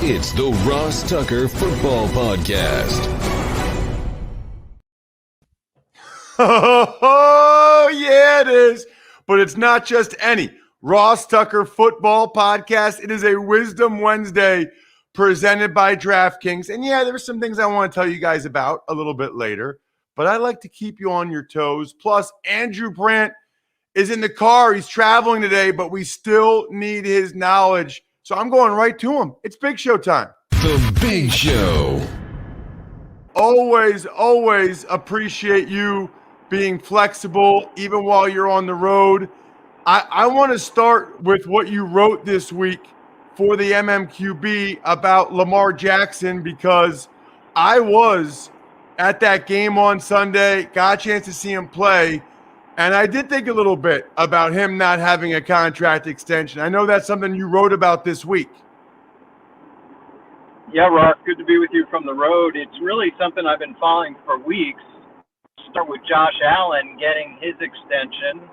It's the Ross Tucker Football Podcast. Oh, yeah, it is. But it's not just any Ross Tucker Football Podcast. It is a Wisdom Wednesday presented by DraftKings. And yeah, there's some things I want to tell you guys about a little bit later, but I like to keep you on your toes. Plus, Andrew Brandt is in the car. He's traveling today, but we still need his knowledge. So I'm going right to him. It's Big Show time. The Big Show. Always appreciate you being flexible, even while you're on the road. I want to start with what you wrote this week for the MMQB about Lamar Jackson, because I was at that game on Sunday, got a chance to see him play, and I did think a little bit about him not having a contract extension. I know that's something you wrote about this week. Yeah, Ross, good to be with you from the road. It's really something I've been following for weeks. Start with Josh Allen getting his extension,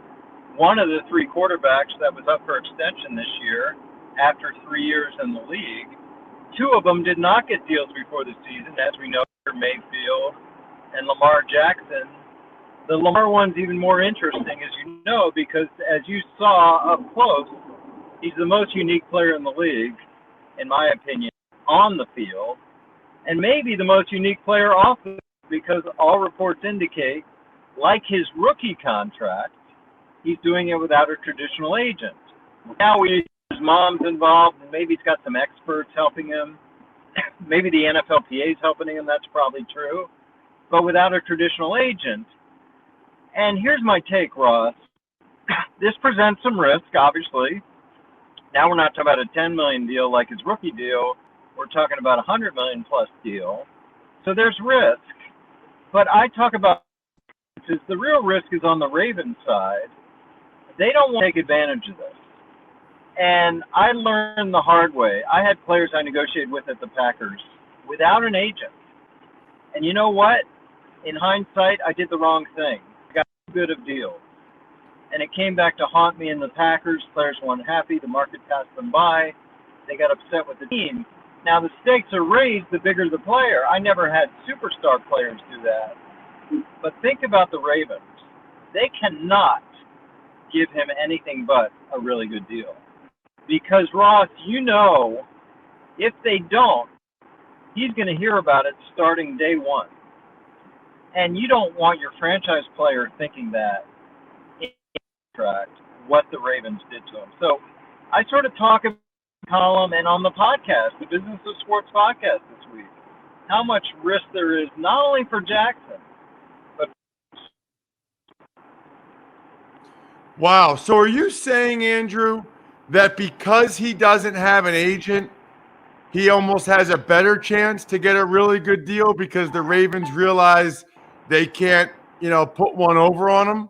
one of the three quarterbacks that was up for extension this year after 3 years in the league. Two of them did not get deals before the season, as we know, Mayfield and Lamar Jackson. The Lamar one's even more interesting, as you know, because as you saw up close, he's the most unique player in the league, in my opinion, on the field, and maybe the most unique player off the field, because all reports indicate, like his rookie contract, he's doing it without a traditional agent. Now his mom's involved, and maybe he's got some experts helping him. Maybe the NFLPA is helping him, that's probably true, but without a traditional agent. And here's my take, Ross. This presents some risk, obviously. Now we're not talking about a $10 million deal like his rookie deal. We're talking about a $100 million plus deal. So there's risk. But I talk about the real risk is on the Ravens side. They don't want to take advantage of this. And I learned the hard way. I had players I negotiated with at the Packers without an agent. And you know what? In hindsight, I did the wrong thing. I got too good of deals. And it came back to haunt me in the Packers. Players weren't happy. The market passed them by. They got upset with the team. Now the stakes are raised the bigger the player. I never had superstar players do that. But think about the Ravens. They cannot give him anything but a really good deal. Because, Ross, you know, if they don't, he's going to hear about it starting day one. And you don't want your franchise player thinking that in the contract, what the Ravens did to him. So I sort of talk about the column and on the podcast, the Business of Sports podcast this week, how much risk there is not only for Jackson, but Wow. So are you saying, Andrew, that because he doesn't have an agent, he almost has a better chance to get a really good deal because the Ravens realize they can't, put one over on him?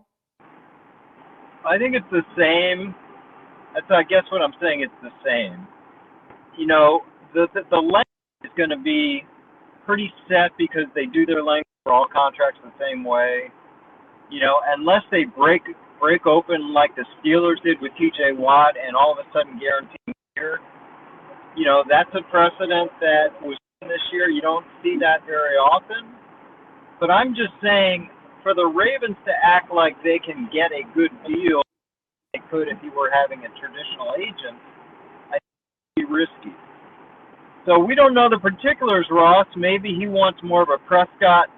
I think it's the same. I guess what I'm saying, it's the same. The length is going to be pretty set because they do their length for all contracts the same way. Unless they break open like the Steelers did with TJ Watt and all of a sudden guaranteeing here. That's a precedent that was this year. You don't see that very often. But I'm just saying, for the Ravens to act like they can get a good deal, they could if he were having a traditional agent, I think it would be risky. So we don't know the particulars, Ross. Maybe he wants more of a Prescott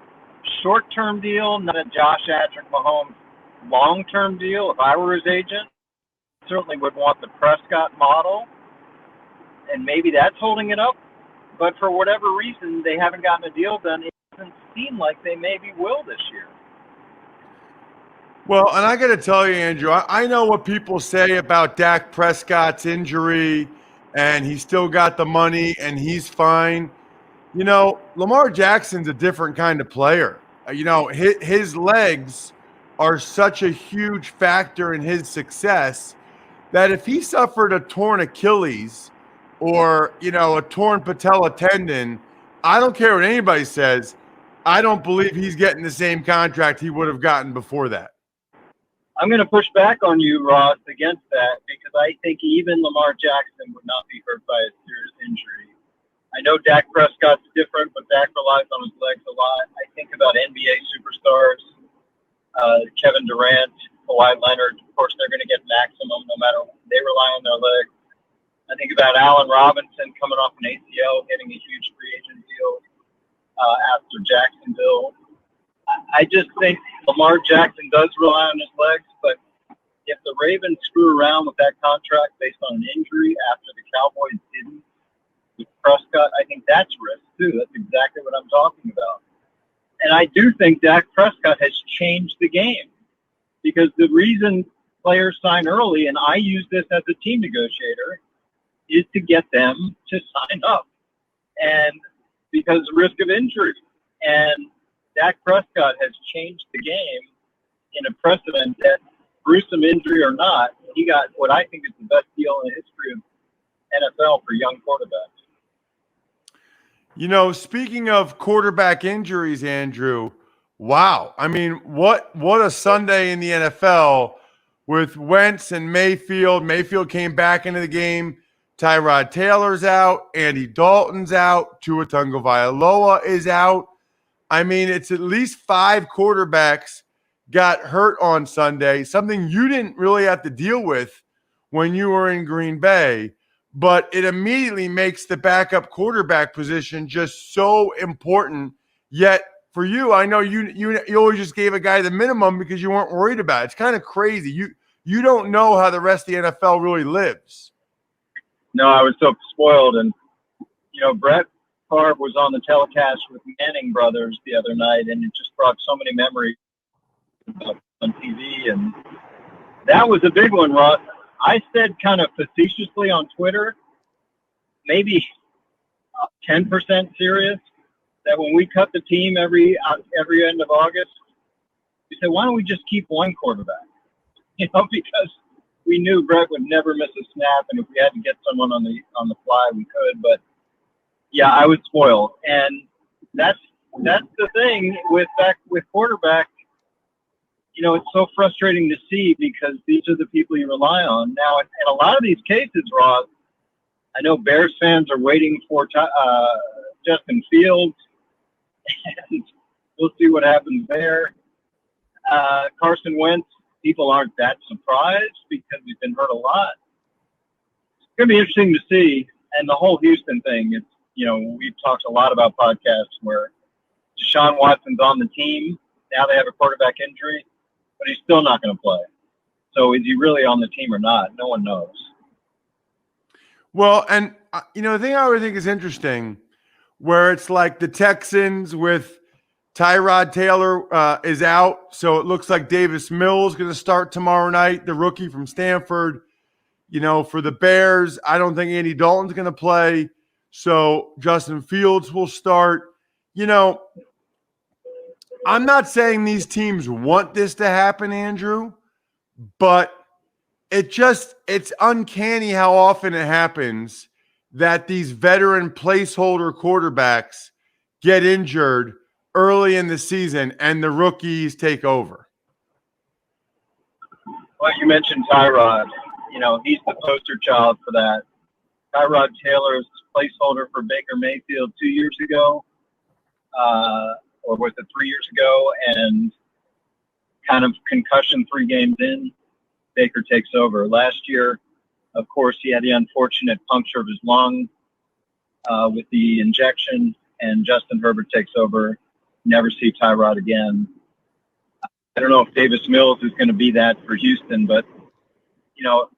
short-term deal, not a Josh Mahomes long-term deal. If I were his agent, I certainly would want the Prescott model, and maybe that's holding it up. But for whatever reason, they haven't gotten a deal done. It doesn't seem like they maybe will this year. Well, and I got to tell you, Andrew, I know what people say about Dak Prescott's injury, and he's still got the money, and he's fine. Lamar Jackson's a different kind of player. His legs are such a huge factor in his success that if he suffered a torn Achilles or, a torn patella tendon, I don't care what anybody says, I don't believe he's getting the same contract he would have gotten before that. I'm going to push back on you, Ross, against that, because I think even Lamar Jackson would not be hurt by a serious injury know Dak Prescott's different, but Dak relies on his legs a lot. I think about NBA superstars, Kevin Durant, Kawhi Leonard. Of course, they're going to get maximum no matter what. They rely on their legs. I think about Allen Robinson coming off an ACL, getting a huge free agent deal after Jacksonville. I just think Lamar Jackson does rely on his legs, but if the Ravens screw around with that contract based on an injury after the Cowboys didn't with Prescott, I think that's risk too. That's exactly what I'm talking about. And I do think Dak Prescott has changed the game because the reason players sign early, and I use this as a team negotiator, is to get them to sign up. And because of risk of injury. And Dak Prescott has changed the game in a precedent that, gruesome injury or not, he got what I think is the best deal in the history of NFL for young quarterbacks. You know, speaking of quarterback injuries, Andrew, wow. I mean, what a Sunday in the NFL with Wentz and Mayfield. Mayfield came back into the game. Tyrod Taylor's out. Andy Dalton's out. Tua Tagovailoa is out. I mean, it's at least 5 quarterbacks got hurt on Sunday, something you didn't really have to deal with when you were in Green Bay. But it immediately makes the backup quarterback position just so important. Yet for you, I know you always just gave a guy the minimum because you weren't worried about it. It's kind of crazy. You don't know how the rest of the NFL really lives. No, I was so spoiled. And, Brett Favre was on the telecast with Manning brothers the other night, and it just brought so many memories on TV. And that was a big one, Ross. I said kind of facetiously on Twitter, maybe 10% serious, that when we cut the team every end of August, we said, why don't we just keep one quarterback? Because we knew Brett would never miss a snap, and if we had to get someone on the fly, we could. But yeah, I was spoiled, and that's the thing with quarterback. It's so frustrating to see because these are the people you rely on. Now, in a lot of these cases, Ross, I know Bears fans are waiting for Justin Fields, and we'll see what happens there. Carson Wentz, people aren't that surprised because he's been hurt a lot. It's going to be interesting to see. And the whole Houston thing, we've talked a lot about podcasts where Deshaun Watson's on the team. Now they have a quarterback injury, but he's still not going to play. So is he really on the team or not? No one knows. Well, and, the thing I would think is interesting, where it's like the Texans with Tyrod Taylor is out, so it looks like Davis Mills is going to start tomorrow night, the rookie from Stanford. For the Bears, I don't think Andy Dalton's going to play, so Justin Fields will start. I'm not saying these teams want this to happen, Andrew, but it's uncanny how often it happens that these veteran placeholder quarterbacks get injured early in the season and the rookies take over. Well, you mentioned Tyrod. He's the poster child for that. Tyrod Taylor's placeholder for Baker Mayfield 2 years ago, or was it 3 years ago, and kind of concussion 3 games in, Baker takes over. Last year, of course, he had the unfortunate puncture of his lung with the injection, and Justin Herbert takes over. Never see Tyrod again. I don't know if Davis Mills is going to be that for Houston, but,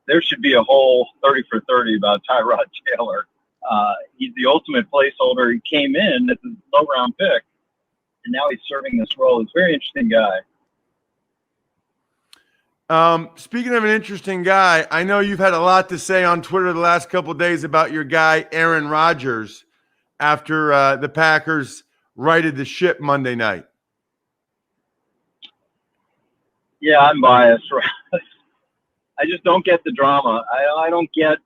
there should be a whole 30 for 30 about Tyrod Taylor. He's the ultimate placeholder. He came in as a low-round pick, and now he's serving this role. He's a very interesting guy. Speaking of an interesting guy, I know you've had a lot to say on Twitter the last couple of days about your guy, Aaron Rodgers, after the Packers righted the ship Monday night. Yeah, I'm biased. I just don't get the drama. I don't get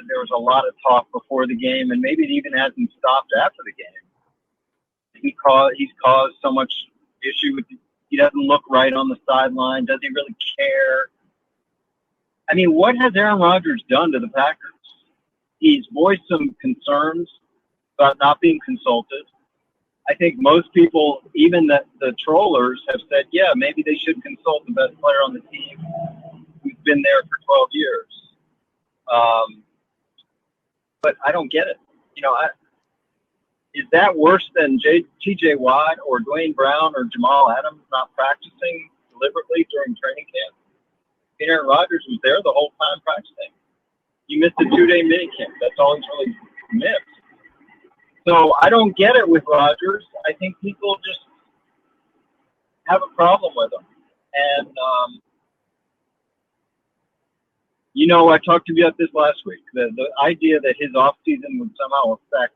there was a lot of talk before the game, and maybe it even hasn't stopped after the game. He's caused so much issue with. He doesn't look right on the sideline. Does he really care? I mean, what has Aaron Rodgers done to the Packers? he's voiced some concerns about not being consulted. I think most people, even the trollers, have said, yeah, maybe they should consult the best player on the team who's been there for 12 years. But I don't get it. Is that worse than T.J. Watt or Dwayne Brown or Jamal Adams not practicing deliberately during training camp? Aaron Rodgers was there the whole time practicing. He missed a 2-day minicamp. That's all he's really missed. So I don't get it with Rodgers. I think people just have a problem with him. And, I talked to you about this last week. The idea that his offseason would somehow affect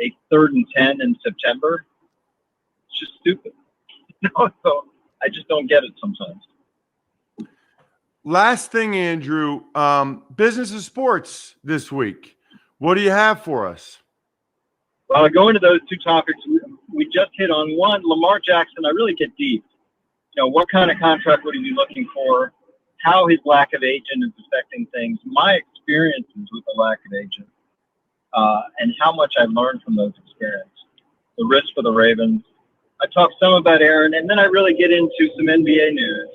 a 3rd and 10 in September, it's just stupid. So I just don't get it sometimes. Last thing, Andrew, business of sports this week. What do you have for us? Well, going to those two topics, we just hit on one. Lamar Jackson, I really get deep. What kind of contract would he be looking for? How his lack of agent is affecting things. My experiences with the lack of agent, and how much I learned from those experiences. The risk for the Ravens. I talked some about Aaron, and then I really get into some NBA news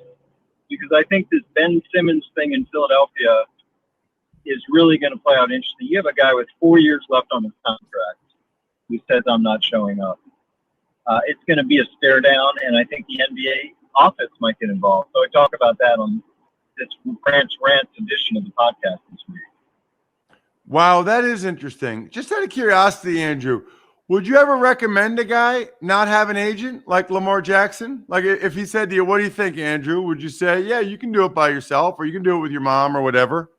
because I think this Ben Simmons thing in Philadelphia is really going to play out interesting. You have a guy with 4 years left on his contract who says, I'm not showing up. It's going to be a stare down, and I think the NBA office might get involved. So I talk about that on this Brandt Rants edition of the podcast this week. Wow, that is interesting. Just out of curiosity, Andrew, would you ever recommend a guy not have an agent like Lamar Jackson? Like if he said to you, what do you think, Andrew? Would you say, yeah, you can do it by yourself or you can do it with your mom or whatever?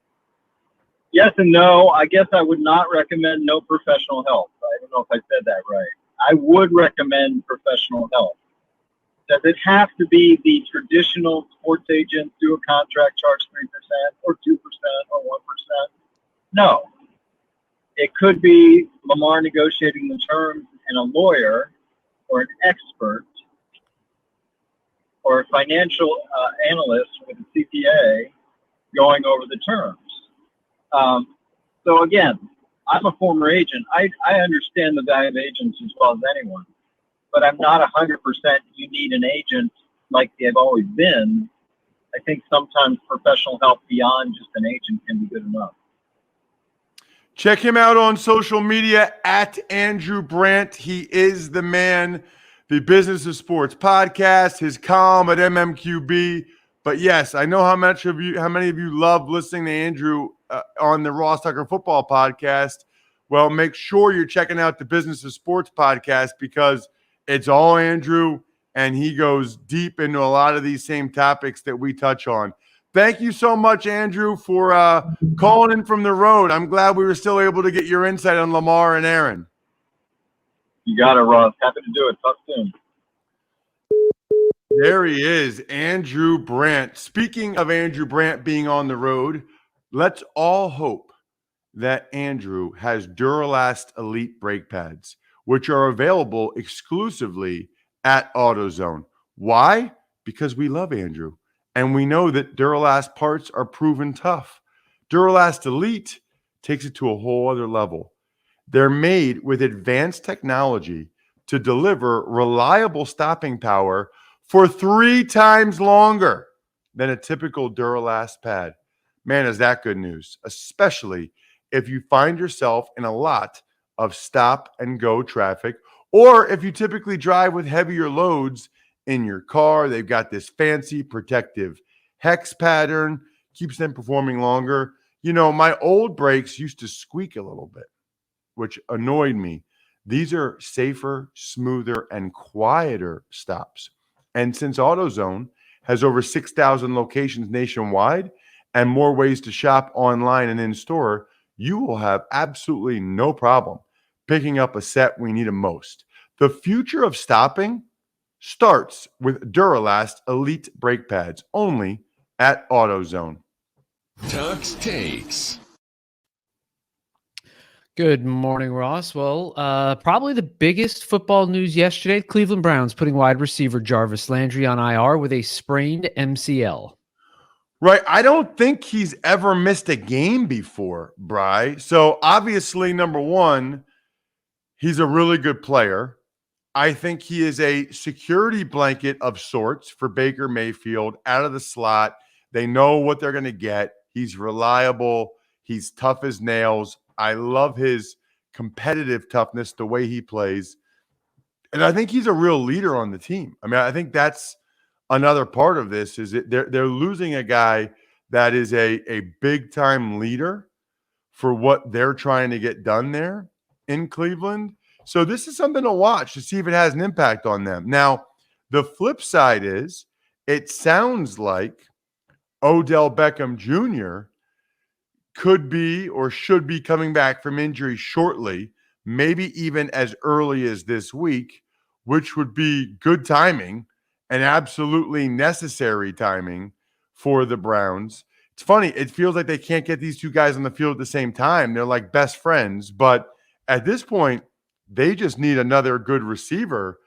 Yes and no. I guess I would not recommend no professional help. I don't know if I said that right. I would recommend professional help. Does it have to be the traditional sports agent, do a contract, charge 3% or 2% or 1%? No. It could be Lamar negotiating the terms and a lawyer or an expert or a financial analyst with a CPA going over the terms. So again, I'm a former agent. I understand the value of agents as well as anyone, but I'm not 100% you need an agent like they've always been. I think sometimes professional help beyond just an agent can be good enough. Check him out on social media at Andrew Brandt. He is the man, the Business of Sports podcast, his column at MMQB. But yes, I know how many of you love listening to Andrew on the Ross Tucker Football Podcast. Well, make sure you're checking out the Business of Sports podcast because it's all Andrew, and he goes deep into a lot of these same topics that we touch on. Thank you so much, Andrew, for calling in from the road. I'm glad we were still able to get your insight on Lamar and Aaron. You got it, Ross. Happy to do it. Talk soon. There he is, Andrew Brandt. Speaking of Andrew Brandt being on the road, let's all hope that Andrew has Duralast Elite brake pads, which are available exclusively at AutoZone. Why? Because we love Andrew, and we know that Duralast parts are proven tough. Duralast Elite takes it to a whole other level. They're made with advanced technology to deliver reliable stopping power for 3 times longer than a typical Duralast pad. Man, is that good news, especially if you find yourself in a lot of stop and go traffic, or if you typically drive with heavier loads in your car. They've got this fancy protective hex pattern, keeps them performing longer. My old brakes used to squeak a little bit, which annoyed me. These are safer, smoother, and quieter stops. And since AutoZone has over 6,000 locations nationwide and more ways to shop online and in-store, you will have absolutely no problem picking up a set when you need them most. The future of stopping starts with Duralast Elite brake pads, only at AutoZone. Tux Takes. Good morning, Ross. Well, probably the biggest football news yesterday, Cleveland Browns putting wide receiver Jarvis Landry on IR with a sprained MCL. Right. I don't think he's ever missed a game before, Bry. So obviously, number one, he's a really good player. I think he is a security blanket of sorts for Baker Mayfield out of the slot. They know what they're going to get. He's reliable. He's tough as nails. I love his competitive toughness, the way he plays. And I think he's a real leader on the team. I mean, I think that's another part of this is that they're losing a guy that is a big time leader for what they're trying to get done there in Cleveland. So this is something to watch to see if it has an impact on them. Now, the flip side is it sounds like Odell Beckham Jr. could be or should be coming back from injury shortly, maybe even as early as this week, which would be good timing and absolutely necessary timing for the Browns. It's funny. It feels like they can't get these two guys on the field at the same time. They're like best friends. But at this point, they just need another good receiver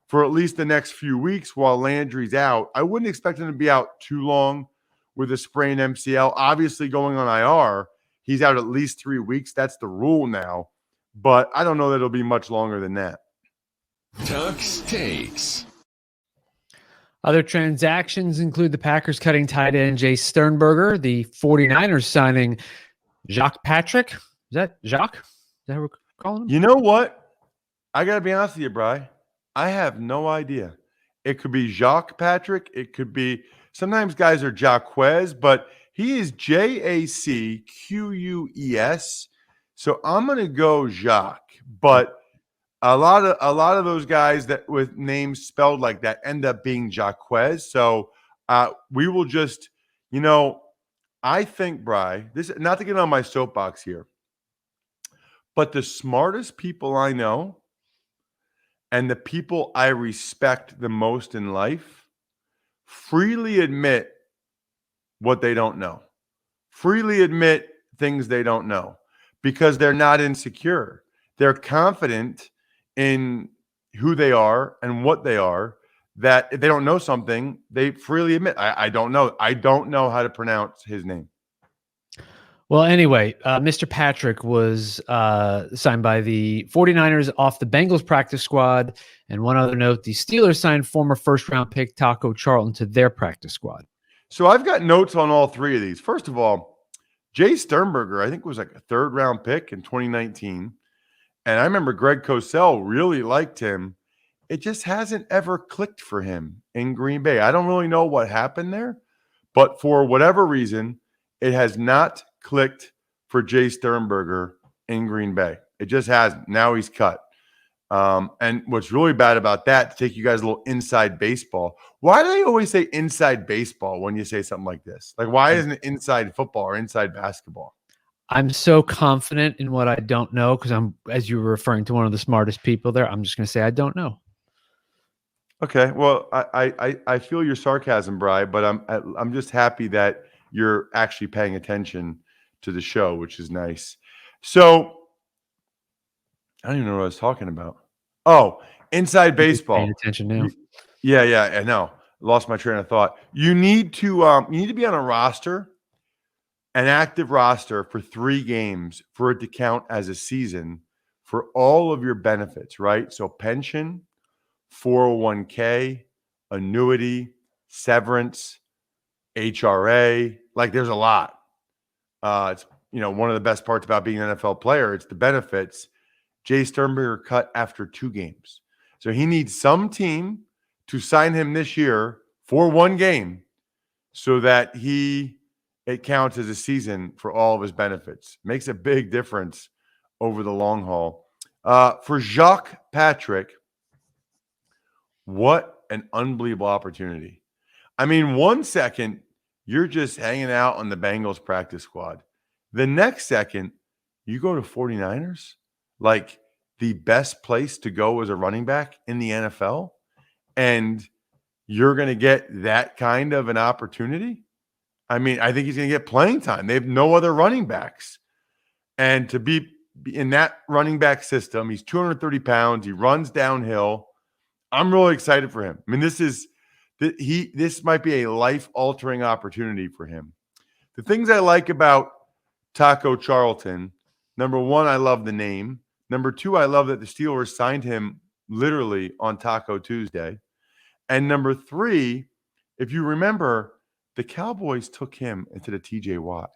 for at least the next few weeks while Landry's out. I wouldn't expect him to be out too long with a sprained MCL. Obviously, going on IR, he's out at least 3 weeks. That's the rule now. But I don't know that it'll be much longer than that. Tuck's Takes. Other transactions include the Packers cutting tight end Jay Sternberger, the 49ers signing Jacques Patrick. Is that Jacques? Is that how we're calling him? You know what? I got to be honest with you, Bri. I have no idea. It could be Jacques Patrick. It could be – sometimes guys are Jaquez, but he is Jacqueus. So I'm going to go Jacques. But a lot of those guys that with names spelled like that end up being Jaquez. So we will just – I think, Bri, this not to get on my soapbox here, but the smartest people I know and the people I respect the most in life freely admit what they don't know, freely admit things they don't know because they're not insecure. They're confident in who they are and what they are, that if they don't know something, they freely admit, I don't know. I don't know how to pronounce his name. Well, anyway, Mr. Patrick was signed by the 49ers off the Bengals practice squad. And one other note, the Steelers signed former first-round pick Taco Charlton to their practice squad. So I've got notes on all three of these. First of all, Jay Sternberger, I think, was like a third-round pick in 2019. And I remember Greg Cosell really liked him. It just hasn't ever clicked for him in Green Bay. I don't really know what happened there. But for whatever reason, it has not clicked for Jay Sternberger in Green Bay. It just hasn't. Now he's cut. And what's really bad about that, to take you guys a little inside baseball, why do they always say inside baseball when you say something like this? Like, why isn't it inside football or inside basketball? I'm so confident in what I don't know because I'm, as you were referring to one of the smartest people there, I'm just going to say I don't know. Okay, well, I feel your sarcasm, Bri, but I'm just happy that you're actually paying attention to the show, which is nice. So I don't even know what I was talking about. Oh, inside baseball. Paying attention now. Yeah, I know. Lost my train of thought. You need to be on a roster, an active roster for 3 games for it to count as a season for all of your benefits, right? So pension, 401k, annuity, severance, HRA, like there's a lot. It's one of the best parts about being an NFL player. It's the benefits. Jay Sternberger cut after 2 games. So he needs some team to sign him this year for 1 game so that it counts as a season for all of his benefits. Makes a big difference over the long haul. For Jacques Patrick, what an unbelievable opportunity. I mean, 1 second, you're just hanging out on the Bengals practice squad. The next second, you go to 49ers, like the best place to go as a running back in the NFL, and you're going to get that kind of an opportunity. I mean, I think he's going to get playing time. They have no other running backs. And to be in that running back system, he's 230 pounds. He runs downhill. I'm really excited for him. I mean, this is This might be a life-altering opportunity for him. The things I like about Taco Charlton, number one, I love the name. Number two, I love that the Steelers signed him literally on Taco Tuesday. And number three, if you remember, the Cowboys took him instead of TJ Watt.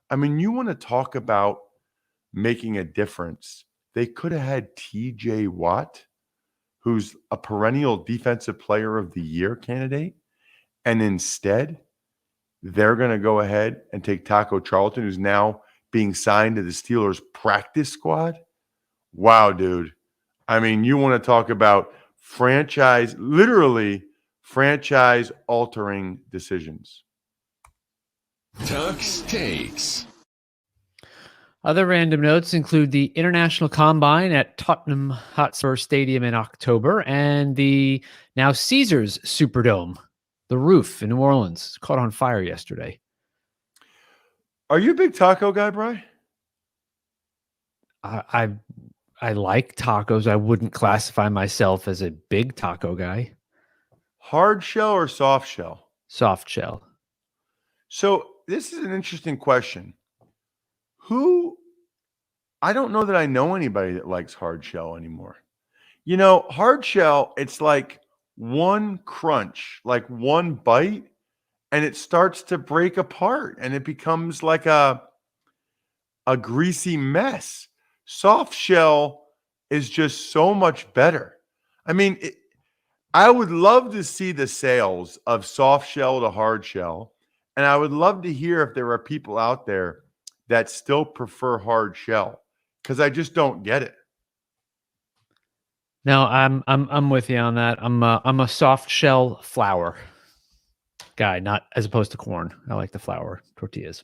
I mean, you want to talk about making a difference. They could have had TJ Watt, who's a perennial defensive player of the year candidate, and instead they're going to go ahead and take Taco Charlton, who's now being signed to the Steelers practice squad. Wow, dude. I mean, you want to talk about literally franchise-altering decisions. Tuck's Takes. Other random notes include the International Combine at Tottenham Hotspur Stadium in October and the now Caesars Superdome, the roof in New Orleans, caught on fire yesterday. Are you a big taco guy, Bri? I like tacos. I wouldn't classify myself as a big taco guy. Hard shell or soft shell? Soft shell. So this is an interesting question. I don't know that I know anybody that likes hard shell anymore. You know, hard shell, it's like one crunch, like one bite, and it starts to break apart and it becomes like a greasy mess. Soft shell is just so much better. I mean, I would love to see the sales of soft shell to hard shell, and I would love to hear if there are people out there that still prefer hard shell, because I just don't get it. No, I'm with you on that. I'm a soft shell flour guy, not as opposed to corn. I like the flour tortillas.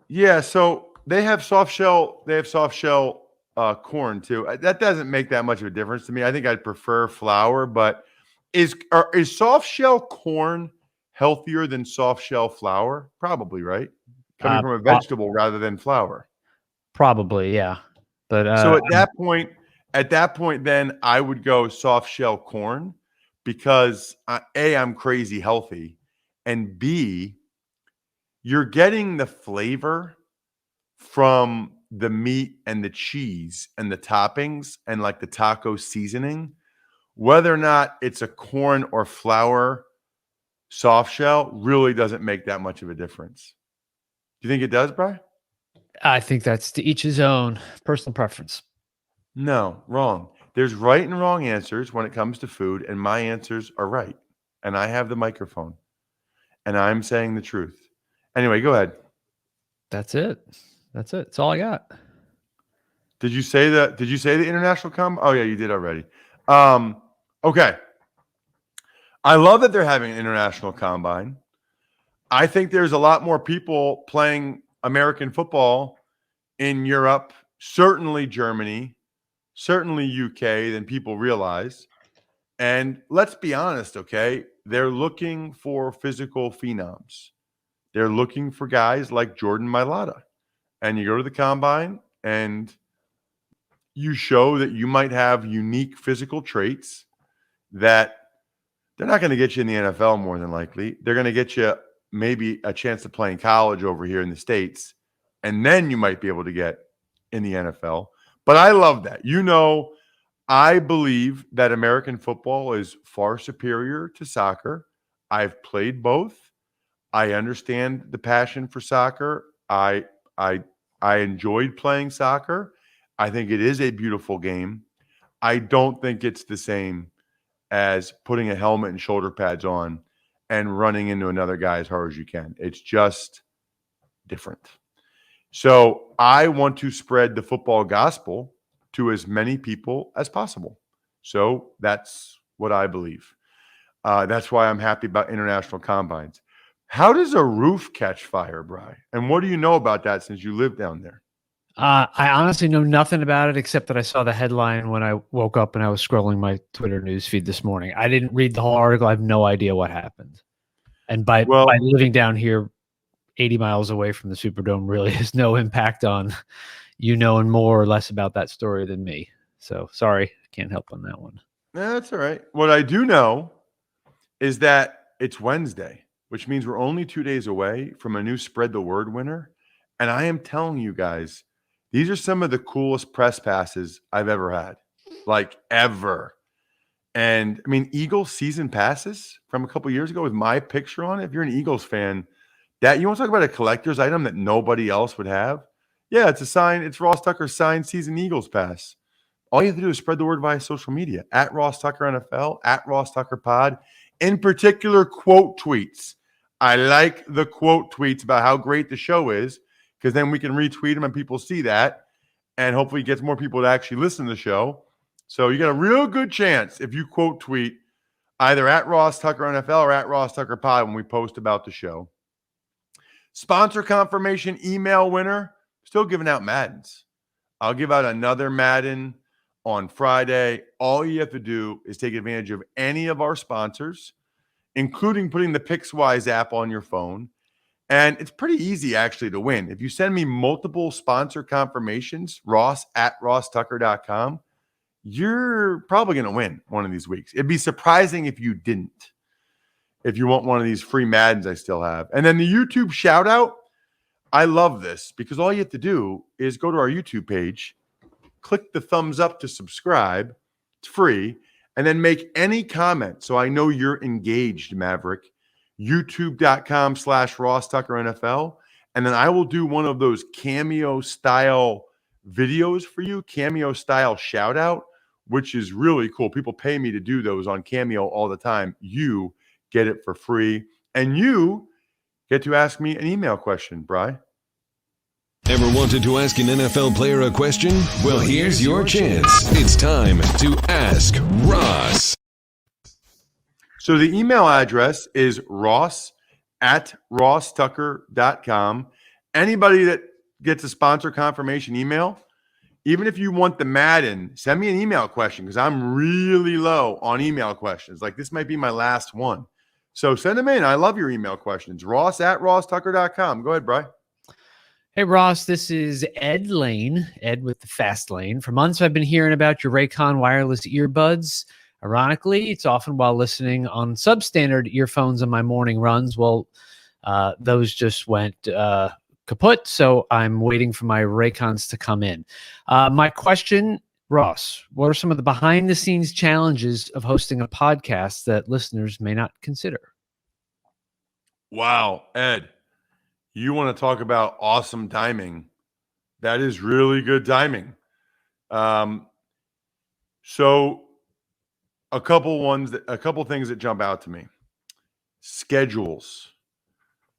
Yeah, so they have soft shell. They have soft shell corn too. That doesn't make that much of a difference to me. I think I'd prefer flour, but is soft shell corn healthier than soft shell flour? Probably, right? Coming from a vegetable rather than flour. Probably, yeah. But so at that point, then I would go soft shell corn because A, I'm crazy healthy, and B, you're getting the flavor from the meat and the cheese and the toppings and like the taco seasoning, whether or not it's a corn or flour soft shell really doesn't make that much of a difference. Do you think it does, Bri? I think that's to each his own, personal preference. No, wrong. There's right and wrong answers when it comes to food, and my answers are right. And I have the microphone, and I'm saying the truth. Anyway, go ahead. That's it. That's all I got. Did you say the international combine? Oh yeah, you did already. Okay. I love that they're having an international combine. I think there's a lot more people playing American football in Europe, certainly Germany, certainly UK, than people realize. And let's be honest, okay? They're looking for physical phenoms. They're looking for guys like Jordan Mailata. And you go to the combine and you show that you might have unique physical traits that they're not going to get you in the NFL more than likely. They're going to get you maybe a chance to play in college over here in the States, and then you might be able to get in the NFL. But I love that. You know, I believe that American football is far superior to soccer. I've played both. I understand the passion for soccer. I enjoyed playing soccer. I think it is a beautiful game. I don't think it's the same as putting a helmet and shoulder pads on and running into another guy as hard as you can. It's just different. So I want to spread the football gospel to as many people as possible. So that's what I believe. That's why I'm happy about international combines. How does a roof catch fire, Bri? And what do you know about that since you live down there? I honestly know nothing about it except that I saw the headline when I woke up and I was scrolling my Twitter news feed this morning. I didn't read the whole article. I have no idea what happened. And by living down here 80 miles away from the Superdome really has no impact on you knowing more or less about that story than me. So sorry, I can't help on that one. That's all right. What I do know is that it's Wednesday, which means we're only 2 days away from a new Spread the Word winner. And I am telling you guys, these are some of the coolest press passes I've ever had, like ever. And I mean, Eagles season passes from a couple years ago with my picture on it. If you're an Eagles fan, that you want to talk about a collector's item that nobody else would have? Yeah, it's a sign. It's Ross Tucker's signed season Eagles pass. All you have to do is spread the word via social media at Ross Tucker NFL, at Ross Tucker Pod. In particular, quote tweets. I like the quote tweets about how great the show is, because then we can retweet them and people see that, and hopefully it gets more people to actually listen to the show. So you got a real good chance if you quote tweet either at Ross Tucker NFL or at Ross Tucker Pod when we post about the show. Sponsor confirmation email winner, still giving out Maddens. I'll give out another Madden on Friday. All you have to do is take advantage of any of our sponsors, including putting the Pickswise app on your phone. And it's pretty easy actually to win. If you send me multiple sponsor confirmations, Ross at rosstucker.com, you're probably going to win one of these weeks. It'd be surprising if you didn't, if you want one of these free Maddens I still have. And then the YouTube shout out, I love this because all you have to do is go to our YouTube page, click the thumbs up to subscribe. It's free. And then make any comment so I know you're engaged, Maverick. YouTube.com/Ross Tucker NFL. And then I will do one of those cameo style videos for you, cameo style shout out, which is really cool. People pay me to do those on Cameo all the time. You get it for free. And you get to ask me an email question, Bri. Ever wanted to ask an NFL player a question? Well, here's your chance. It's time to Ask Ross. So the email address is ross at rosstucker.com. Anybody that gets a sponsor confirmation email, even if you want the Madden, send me an email question because I'm really low on email questions. Like this might be my last one. So send them in. I love your email questions. Ross at rosstucker.com. Go ahead, Bri. Hey, Ross, this is Ed Lane, Ed with the fast lane. For months, I've been hearing about your Raycon wireless earbuds. Ironically, it's often while listening on substandard earphones on my morning runs. Well, those just went kaput, so I'm waiting for my Raycons to come in. My question, Ross, what are some of the behind-the-scenes challenges of hosting a podcast that listeners may not consider? Wow, Ed. You want to talk about awesome timing. That is really good timing. So a couple things that jump out to me. Schedules,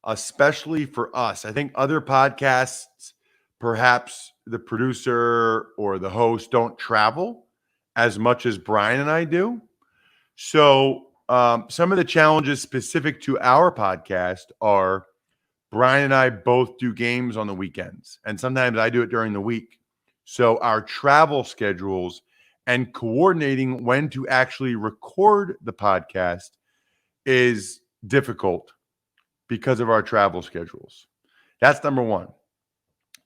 especially for us. I think other podcasts, perhaps the producer or the host don't travel as much as Brian and I do. So some of the challenges specific to our podcast are Brian and I both do games on the weekends, and sometimes I do it during the week. So our travel schedules and coordinating when to actually record the podcast is difficult because of our travel schedules. That's number one.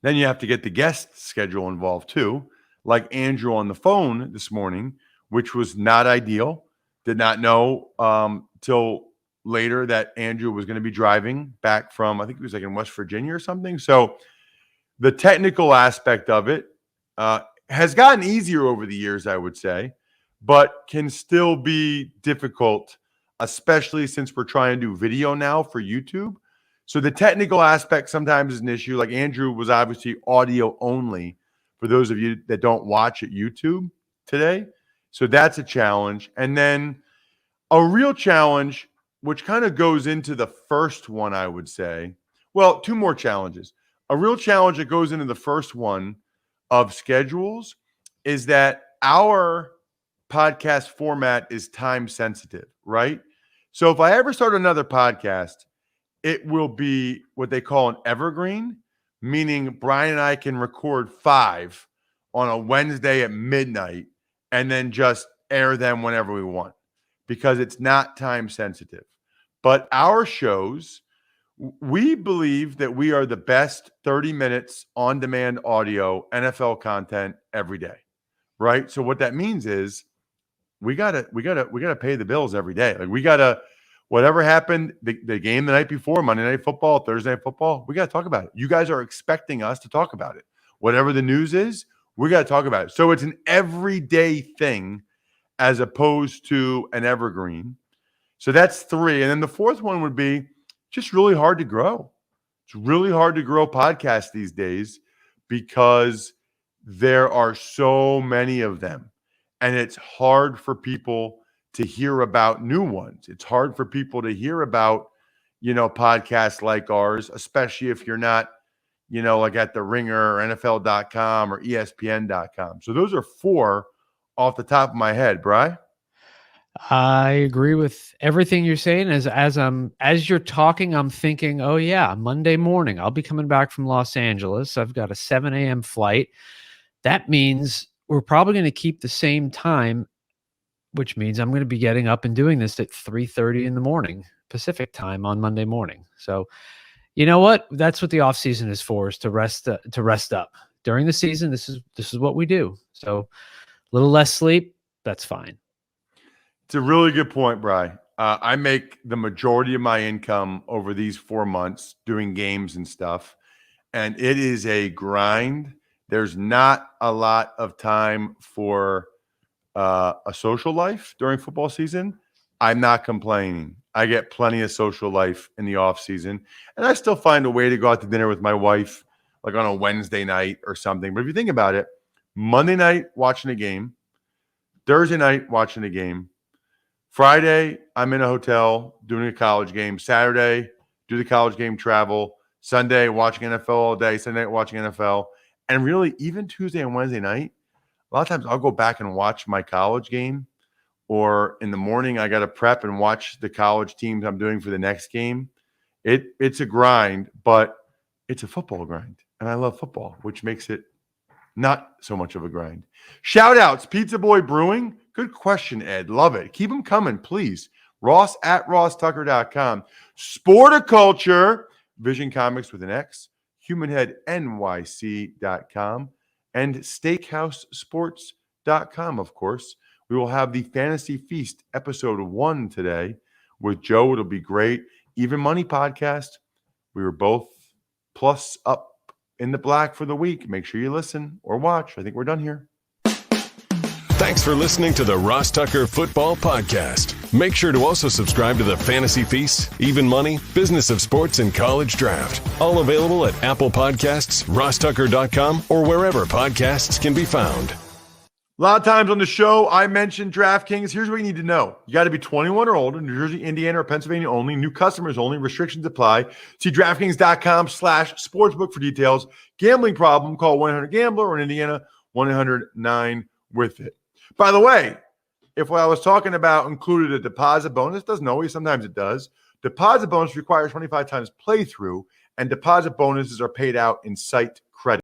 Then you have to get the guest schedule involved too, like Andrew on the phone this morning, which was not ideal. Did not know till later that Andrew was going to be driving back from, I think it was like in West Virginia or something. So the technical aspect of it has gotten easier over the years, I would say, but can still be difficult, especially since we're trying to do video now for YouTube. So the technical aspect sometimes is an issue. Like Andrew was obviously audio only for those of you that don't watch at YouTube today. So that's a challenge. And then a real challenge, which kind of goes into the first one, I would say. Well, two more challenges. A real challenge that goes into the first one of schedules is that our podcast format is time sensitive, right? So if I ever start another podcast, it will be what they call an evergreen, meaning Brian and I can record 5 on a Wednesday at midnight and then just air them whenever we want because it's not time sensitive. But our shows, we believe that we are the best 30 minutes on-demand audio NFL content every day, right? So what that means is we gotta pay the bills every day. Like we gotta whatever happened, the game the night before, Monday Night Football, Thursday Night Football, we got to talk about it. You guys are expecting us to talk about it. Whatever the news is, we got to talk about it. So it's an everyday thing as opposed to an evergreen. So that's 3. And then the fourth one would be just really hard to grow. It's really hard to grow podcasts these days because there are so many of them. And it's hard for people to hear about new ones. It's hard for people to hear about, podcasts like ours, especially if you're not, like at The Ringer or NFL.com or ESPN.com. So those are 4 off the top of my head, Bri. I agree with everything you're saying. As you're talking, I'm thinking, oh yeah, Monday morning, I'll be coming back from Los Angeles. I've got a 7 a.m. flight. That means we're probably going to keep the same time, which means I'm going to be getting up and doing this at 3:30 in the morning Pacific time on Monday morning. So you know what? That's what the off season is for, is to rest up. During the season, this is what we do. So a little less sleep, that's fine. It's a really good point, Bri. I make the majority of my income over these 4 months doing games and stuff, and it is a grind. There's not a lot of time for a social life during football season. I'm not complaining. I get plenty of social life in the off season, and I still find a way to go out to dinner with my wife, like on a Wednesday night or something. But if you think about it, Monday night watching a game, Thursday night watching a game, Friday, I'm in a hotel doing a college game. Saturday, do the college game, travel. Sunday, watching NFL all day. Sunday night, watching NFL. And really, even Tuesday and Wednesday night, a lot of times I'll go back and watch my college game. Or in the morning, I got to prep and watch the college teams I'm doing for the next game. It's a grind, but it's a football grind. And I love football, which makes it not so much of a grind. Shout outs, Pizza Boy Brewing. Good question, Ed. Love it. Keep them coming, please. Ross at rosstucker.com. Sporticulture, Vision Comics with an X. HumanHeadNYC.com. And SteakhouseSports.com, of course. We will have the Fantasy Feast episode 1 today with Joe. It'll be great. Even Money podcast. We were both plus up in the black for the week. Make sure you listen or watch. I think we're done here. Thanks for listening to the Ross Tucker Football Podcast. Make sure to also subscribe to the Fantasy Feast, Even Money, Business of Sports, and College Draft. All available at Apple Podcasts, rosstucker.com, or wherever podcasts can be found. A lot of times on the show, I mentioned DraftKings. Here's what you need to know. You got to be 21 or older, New Jersey, Indiana, or Pennsylvania only. New customers only. Restrictions apply. See DraftKings.com/sportsbook for details. Gambling problem, call 1-800-GAMBLER, or in Indiana, 1-800-9-WITH-IT. By the way, if what I was talking about included a deposit bonus, doesn't always, sometimes it does. Deposit bonus requires 25 times playthrough, and deposit bonuses are paid out in site credit.